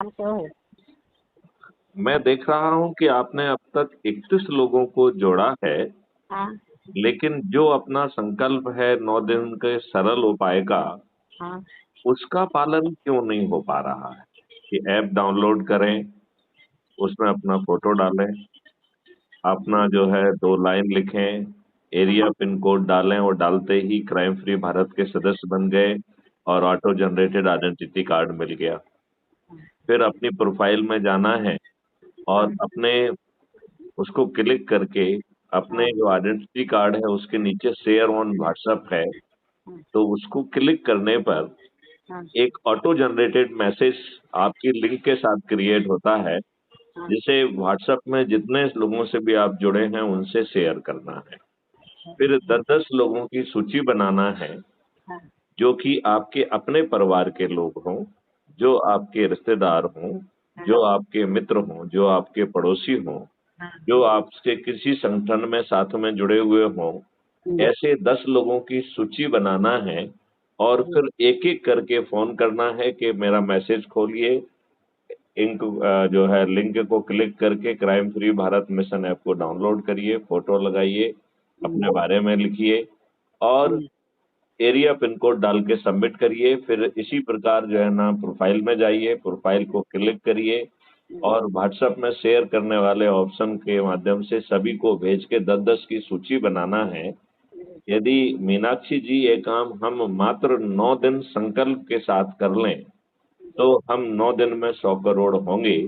तो है। मैं देख रहा हूँ कि आपने अब तक 31 लोगों को जोड़ा है, हाँ लेकिन जो अपना संकल्प है 9 दिन के सरल उपाय का, हाँ उसका पालन क्यों नहीं हो पा रहा है? कि ऐप डाउनलोड करें, उसमें अपना फोटो डालें, अपना जो है 2 लाइन लिखें, एरिया पिन कोड डालें और डालते ही क्राइम फ्री भारत के सदस्य बन गए और ऑटो जनरेटेड आइडेंटिटी कार्ड मिल गया। फिर अपनी प्रोफाइल में जाना है और हाँ अपने उसको क्लिक करके अपने हाँ जो आइडेंटिटी कार्ड है उसके नीचे शेयर ऑन व्हाट्सएप है, हाँ तो उसको क्लिक करने पर हाँ एक ऑटो जनरेटेड मैसेज आपकी लिंक के साथ क्रिएट होता है, हाँ जिसे व्हाट्सएप में जितने लोगों से भी आप जुड़े हैं उनसे शेयर करना है। फिर 10-10 लोगों की सूची बनाना है, हाँ जो कि आपके अपने परिवार के लोग हों, जो आपके रिश्तेदार हों, हाँ जो आपके मित्र हों, जो आपके पड़ोसी हों, हाँ जो आपसे किसी संगठन में साथ में जुड़े हुए हों, ऐसे 10 लोगों की सूची बनाना है और फिर एक-एक करके फ़ोन करना है कि मेरा मैसेज खोलिए, जो है लिंक को क्लिक करके crime free Bharat mission app को डाउनलोड करिए, फ़ोटो लगाइए, अपने बारे में लिखिए और एरिया पिन कोड डाल के सबमिट करिए। फिर इसी प्रकार जो है ना प्रोफाइल में जाइए, प्रोफाइल को क्लिक करिए और व्हाट्सएप में शेयर करने वाले ऑप्शन के माध्यम से सभी को भेज के 10-10 की सूची बनाना है। यदि मीनाक्षी जी ये काम हम मात्र 9 दिन संकल्प के साथ कर लें, तो हम 9 दिन में 100 करोड़ होंगे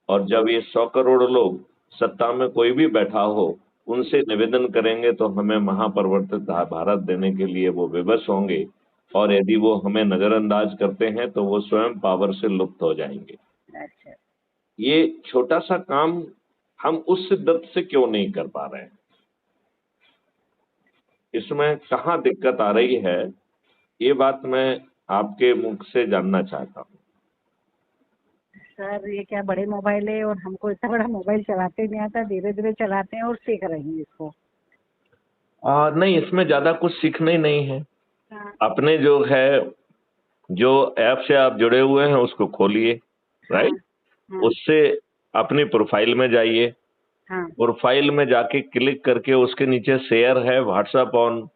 और जब ये 100 करोड़ लोग सत्ता में कोई भी बैठा हो, उनसे निवेदन करेंगे तो हमें महापरिवर्तित भारत देने के लिए वो विवश होंगे और यदि वो हमें नजरअंदाज करते हैं तो वो स्वयं पावर से लुप्त हो जाएंगे। अच्छा। ये छोटा सा काम हम उस शिद्दत से क्यों नहीं कर पा रहे हैं? इसमें कहाँ दिक्कत आ रही है, ये बात मैं आपके मुख से जानना चाहता हूँ। सर ये क्या बड़े मोबाइल है और हमको इतना बड़ा मोबाइल चलाते नहीं आता, धीरे धीरे चलाते हैं और सीख रहे हैं इसको। नहीं, इसमें ज्यादा कुछ सीखना ही नहीं है। हाँ अपने जो है, जो ऐप से आप जुड़े हुए हैं उसको खोलिए, हाँ राइट? हाँ उससे अपनी प्रोफाइल में जाइए, हाँ प्रोफाइल में जाके क्लिक करके उसके नीचे शेयर है व्हाट्सएप ऑन,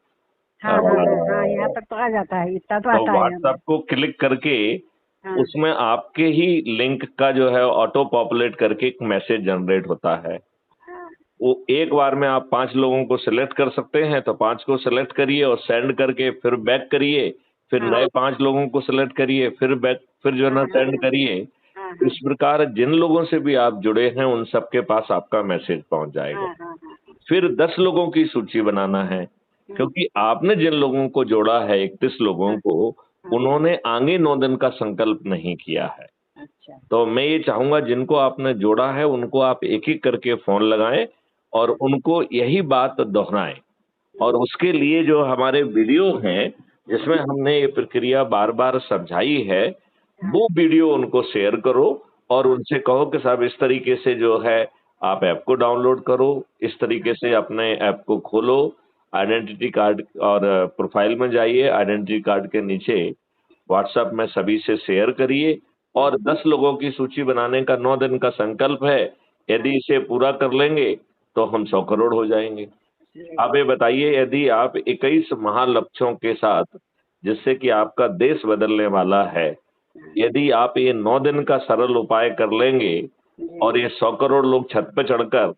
हाँ हाँ हाँ हाँ, यहाँ तक तो आ जाता है, इतना तो तो आता है हमें। व्हाट्सएप को क्लिक करके हाँ उसमें आपके ही लिंक का जो है ऑटो पॉपुलेट करके एक मैसेज जनरेट होता है। हाँ वो एक बार में आप 5 लोगों को सिलेक्ट कर सकते हैं, तो 5 को सिलेक्ट करिए और सेंड करके फिर बैक करिए, फिर हाँ नए 5 लोगों को सिलेक्ट करिए, फिर बैक, फिर जो है हाँ ना हाँ सेंड करिए। हाँ हाँ इस प्रकार जिन लोगों से भी आप जुड़े हैं उन सबके पास आपका मैसेज पहुंच हाँ जाएगा। हाँ हाँ फिर 10 लोगों की सूची बनाना है, क्योंकि आपने जिन लोगों को जोड़ा है 31 लोगों हाँ को, हाँ। उन्होंने आगे 9 दिन का संकल्प नहीं किया है। अच्छा तो मैं ये चाहूंगा जिनको आपने जोड़ा है उनको आप एक-एक करके फोन लगाएं और उनको यही बात दोहराएं और उसके लिए जो हमारे वीडियो हैं, जिसमें हमने ये प्रक्रिया बार-बार समझाई है, वो वीडियो उनको शेयर करो और उनसे कहो कि साहब इस तरीके से जो है आप ऐप को डाउनलोड करो, इस तरीके से अपने ऐप को खोलो, आइडेंटिटी कार्ड और प्रोफाइल में जाइए, आइडेंटिटी कार्ड के नीचे व्हाट्सएप में सभी से शेयर करिए और 10 लोगों की सूची बनाने का 9 दिन का संकल्प है। यदि इसे पूरा कर लेंगे तो हम 100 करोड़ हो जाएंगे। आप ये बताइए, यदि आप 21 महालक्ष्यों के साथ, जिससे कि आपका देश बदलने वाला है, यदि आप ये 9 दिन का सरल उपाय कर लेंगे और ये 100 करोड़ लोग छत पे चढ़कर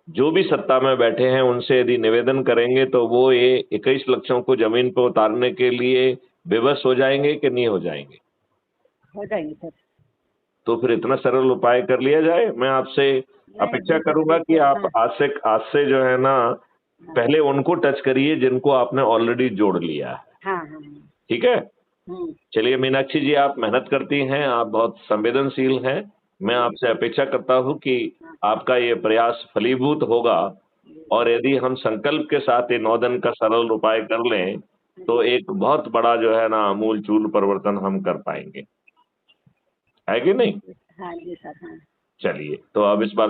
जो भी सत्ता में बैठे हैं उनसे यदि निवेदन करेंगे तो वो ये 21 लक्षों को जमीन पर उतारने के लिए विवश हो जाएंगे कि नहीं हो जाएंगे? हो जाएंगे सर। तो फिर इतना सरल उपाय कर लिया जाए। मैं आपसे नहीं अपेक्षा जी सर, करूंगा कि देखो। आप हाँ आज से जो है ना हाँ पहले उनको टच करिए जिनको आपने ऑलरेडी जोड़ लिया है। हाँ हाँ। ठीक है? हम्म चलिए मीनाक्षी जी, आप मेहनत करती हैं, आप बहुत संवेदनशील हैं। मैं आपसे अपेक्षा करता हूं कि आपका ये प्रयास फलीभूत होगा और यदि हम संकल्प के साथ ये 9 दिन का सरल उपाय कर लें, तो एक बहुत बड़ा जो है ना आमूल-चूल परिवर्तन हम कर पाएंगे। है कि नहीं? हाँ जी सर। हाँ। चलिए, तो अब इस बार